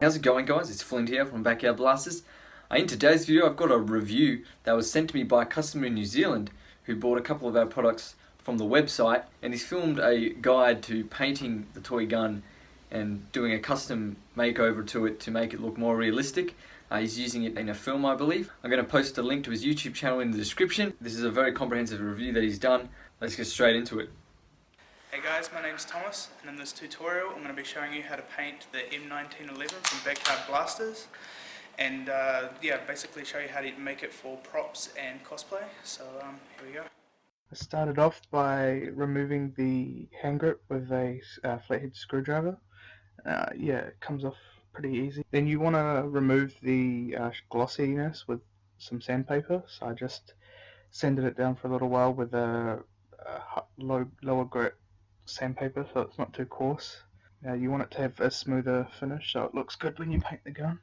how's it going, guys? It's Flint here from Backyard Blasters. In today's video I've got a review that was sent to me by a customer in New Zealand who bought a couple of our products from the website, and he's filmed a guide to painting the toy gun and doing a custom makeover to it to make it look more realistic. He's using it in a film, I believe. I'm going to post a link to his YouTube channel in the description. This is a very comprehensive review that he's done. Let's get straight into it. Hey guys, my name's Thomas, and in this tutorial I'm going to be showing you how to paint the M1911 from Backyard Blasters, and basically show you how to make it for props and cosplay. So here we go. I started off by removing the hand grip with a flathead screwdriver. It comes off pretty easy. Then you want to remove the glossiness with some sandpaper, so I just sanded it down for a little while with a lower grit sandpaper so it's not too coarse. Now you want it to have a smoother finish so it looks good when you paint the gun.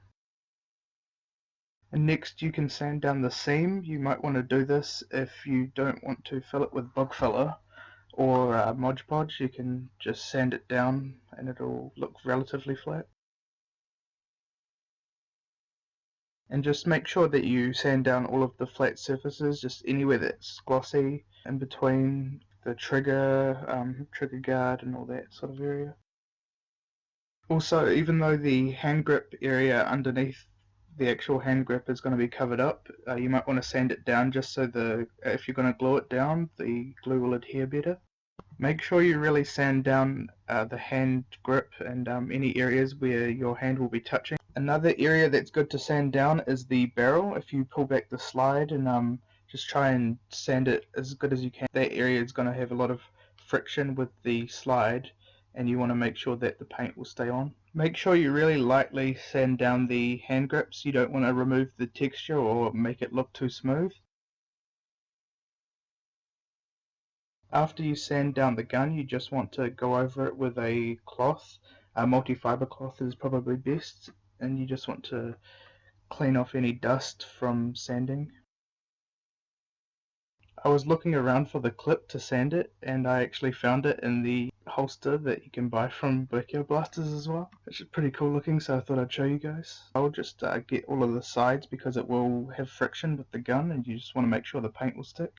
And next you can sand down the seam. You might want to do this if you don't want to fill it with bog filler or Mod Podge. You can just sand it down and it'll look relatively flat. And just make sure that you sand down all of the flat surfaces, just anywhere that's glossy, in between the trigger guard and all that sort of area. Also, even though the hand grip area underneath the actual hand grip is going to be covered up, you might want to sand it down just so if you're going to glue it down, the glue will adhere better. Make sure you really sand down the hand grip and any areas where your hand will be touching. Another area that's good to sand down is the barrel. If you pull back the slide and just try and sand it as good as you can, that area is going to have a lot of friction with the slide, and you want to make sure that the paint will stay on. Make sure you really lightly sand down the hand grips. You don't want to remove the texture or make it look too smooth. After you sand down the gun, you just want to go over it with a cloth. A multi-fiber cloth is probably best, and you just want to clean off any dust from sanding. I was looking around for the clip to sand it, and I actually found it in the holster that you can buy from Backyard Blasters as well. It's pretty cool looking, so I thought I'd show you guys. I'll just get all of the sides because it will have friction with the gun, and you just want to make sure the paint will stick.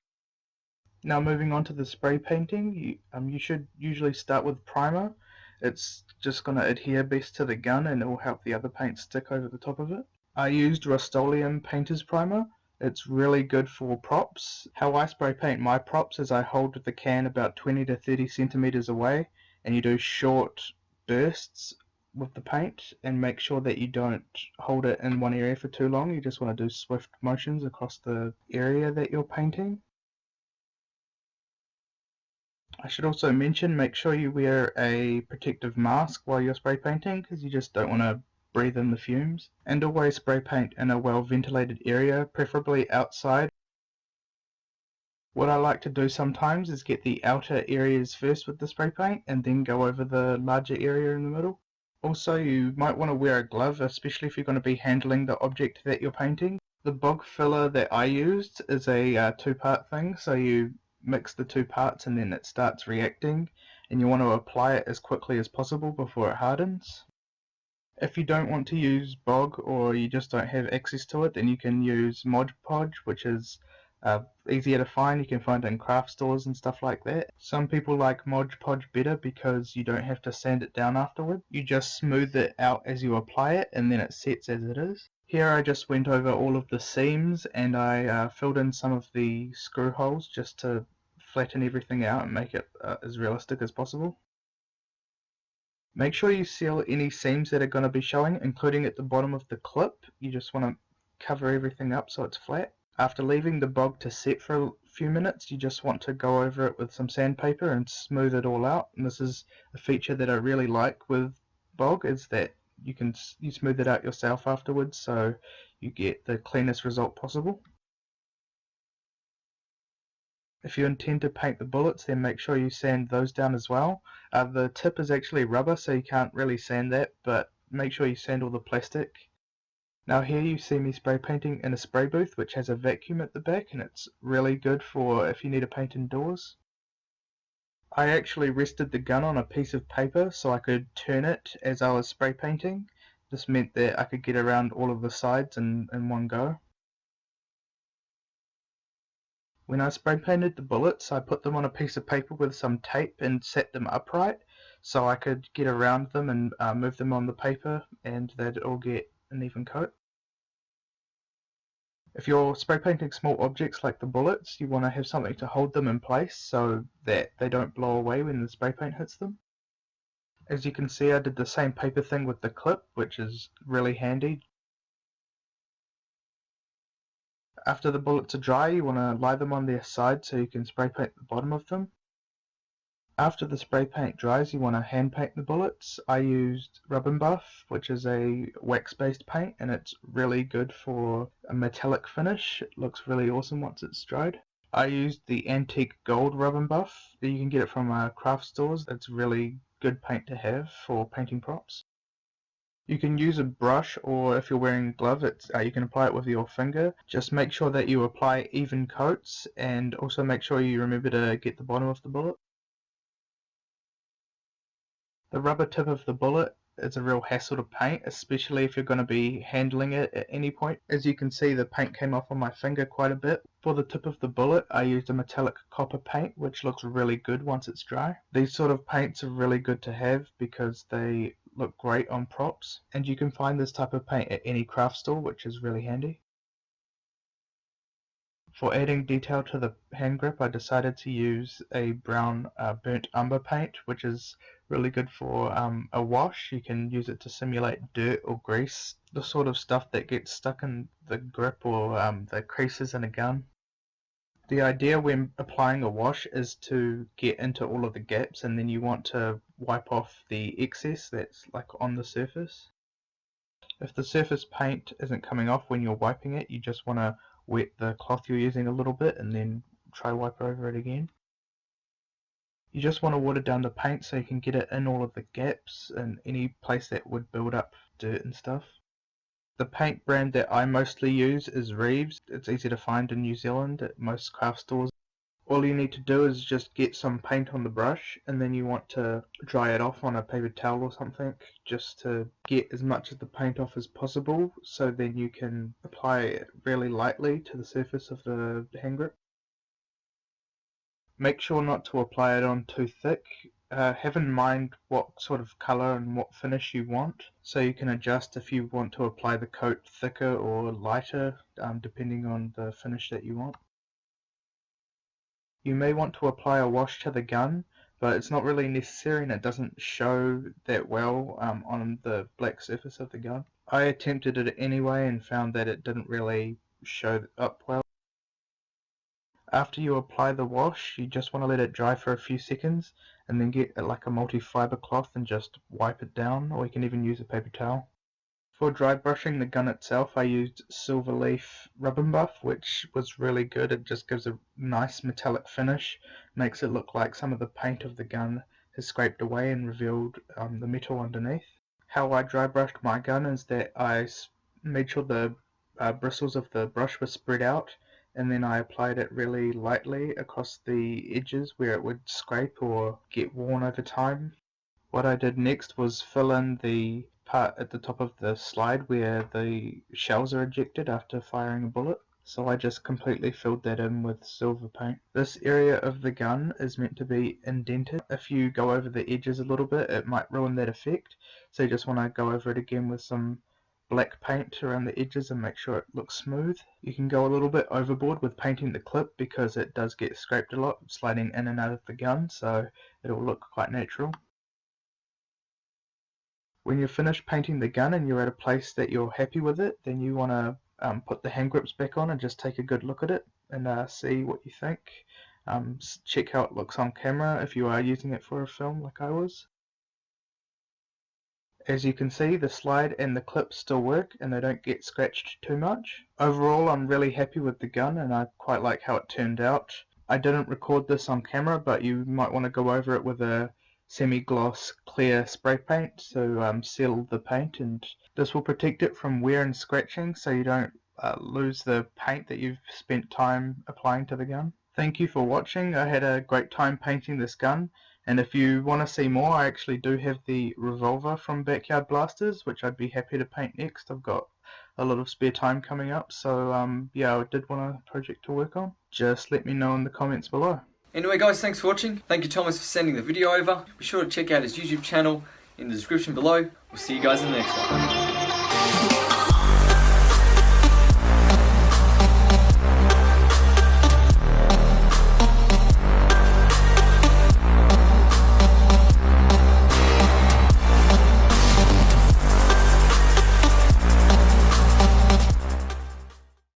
Now moving on to the spray painting, you should usually start with primer. It's just going to adhere best to the gun and it will help the other paint stick over the top of it. I used Rust-Oleum Painter's Primer. It's really good for props. How I spray paint my props is I hold the can about 20 to 30 centimeters away, and you do short bursts with the paint, and make sure that you don't hold it in one area for too long. You just want to do swift motions across the area that you're painting. I should also mention, make sure you wear a protective mask while you're spray painting, because you just don't want to breathe in the fumes. And always spray paint in a well ventilated area, preferably outside. What I like to do sometimes is get the outer areas first with the spray paint and then go over the larger area in the middle. Also, you might want to wear a glove, especially if you're going to be handling the object that you're painting. The bog filler that I used is a two-part thing, so you mix the two parts and then it starts reacting, and you want to apply it as quickly as possible before it hardens. If you don't want to use bog, or you just don't have access to it, then you can use Mod Podge, which is easier to find. You can find it in craft stores and stuff like that. Some people like Mod Podge better because you don't have to sand it down afterward. You just smooth it out as you apply it and then it sets as it is. Here I just went over all of the seams and I filled in some of the screw holes just to flatten everything out and make it as realistic as possible. Make sure you seal any seams that are going to be showing, including at the bottom of the clip. You just want to cover everything up so it's flat. After leaving the bog to set for a few minutes, you just want to go over it with some sandpaper and smooth it all out. And this is a feature that I really like with bog, is that you smooth it out yourself afterwards, so you get the cleanest result possible. If you intend to paint the bullets, then make sure you sand those down as well. The tip is actually rubber, so you can't really sand that, but make sure you sand all the plastic. Now here you see me spray painting in a spray booth which has a vacuum at the back, and it's really good for if you need to paint indoors. I actually rested the gun on a piece of paper so I could turn it as I was spray painting, This meant that I could get around all of the sides in one go. When I spray painted the bullets, I put them on a piece of paper with some tape and set them upright so I could get around them and move them on the paper, and they'd all get an even coat. If you're spray painting small objects like the bullets, you want to have something to hold them in place so that they don't blow away when the spray paint hits them. As you can see, I did the same paper thing with the clip, which is really handy. After the bullets are dry, you want to lie them on their side so you can spray paint the bottom of them. After the spray paint dries, you want to hand paint the bullets. I used Rub and Buff, which is a wax-based paint, and it's really good for a metallic finish. It looks really awesome once it's dried. I used the Antique Gold Rub and Buff. You can get it from craft stores. It's really good paint to have for painting props. You can use a brush, or if you're wearing gloves, you can apply it with your finger. Just make sure that you apply even coats, and also make sure you remember to get the bottom of the bullet. The rubber tip of the bullet is a real hassle to paint, especially if you're going to be handling it at any point. As you can see, the paint came off on my finger quite a bit. For the tip of the bullet, I used a metallic copper paint, which looks really good once it's dry. These sort of paints are really good to have because they look great on props, and you can find this type of paint at any craft store, which is really handy. For adding detail to the hand grip, I decided to use a brown burnt umber paint, which is really good for a wash. You can use it to simulate dirt or grease, the sort of stuff that gets stuck in the grip or the creases in a gun. The idea when applying a wash is to get into all of the gaps, and then you want to wipe off the excess that's like on the surface. If the surface paint isn't coming off when you're wiping it, you just want to wet the cloth you're using a little bit and then try wipe over it again. You just want to water down the paint so you can get it in all of the gaps and any place that would build up dirt and stuff. The paint brand that I mostly use is Reeves. It's easy to find in New Zealand at most craft stores. All you need to do is just get some paint on the brush, and then you want to dry it off on a paper towel or something just to get as much of the paint off as possible, so then you can apply it really lightly to the surface of the hand grip. Make sure not to apply it on too thick. Have in mind what sort of colour and what finish you want, so you can adjust if you want to apply the coat thicker or lighter, depending on the finish that you want. You may want to apply a wash to the gun, but it's not really necessary and it doesn't show that well on the black surface of the gun. I attempted it anyway and found that it didn't really show up well. After you apply the wash, you just want to let it dry for a few seconds and then get like a multi-fiber cloth and just wipe it down, or you can even use a paper towel. For dry brushing the gun itself, I used Silverleaf Rub and Buff, which was really good. It just gives a nice metallic finish, makes it look like some of the paint of the gun has scraped away and revealed the metal underneath. How I dry brushed my gun is that I made sure the bristles of the brush were spread out, and then I applied it really lightly across the edges where it would scrape or get worn over time. What I did next was fill in the part at the top of the slide where the shells are ejected after firing a bullet. So I just completely filled that in with silver paint. This area of the gun is meant to be indented. If you go over the edges a little bit, it might ruin that effect. So you just want to go over it again with some black paint around the edges and make sure it looks smooth. You can go a little bit overboard with painting the clip because it does get scraped a lot sliding in and out of the gun, so it'll look quite natural. When you're finished painting the gun and you're at a place that you're happy with it, then you want to put the hand grips back on and just take a good look at it and see what you think. Check how it looks on camera if you are using it for a film like I was. As you can see, the slide and the clip still work and they don't get scratched too much. Overall, I'm really happy with the gun and I quite like how it turned out. I didn't record this on camera, but you might want to go over it with a semi-gloss clear spray paint to seal the paint, and this will protect it from wear and scratching so you don't lose the paint that you've spent time applying to the gun. Thank you for watching. I had a great time painting this gun, And if you want to see more, I actually do have the revolver from Backyard Blasters, which I'd be happy to paint next. I've got a lot of spare time coming up, so yeah, I did want a project to work on. Just let me know in the comments below. Anyway guys, thanks for watching. Thank you Thomas for sending the video over. Be sure to check out his YouTube channel in the description below. We'll see you guys in the next one.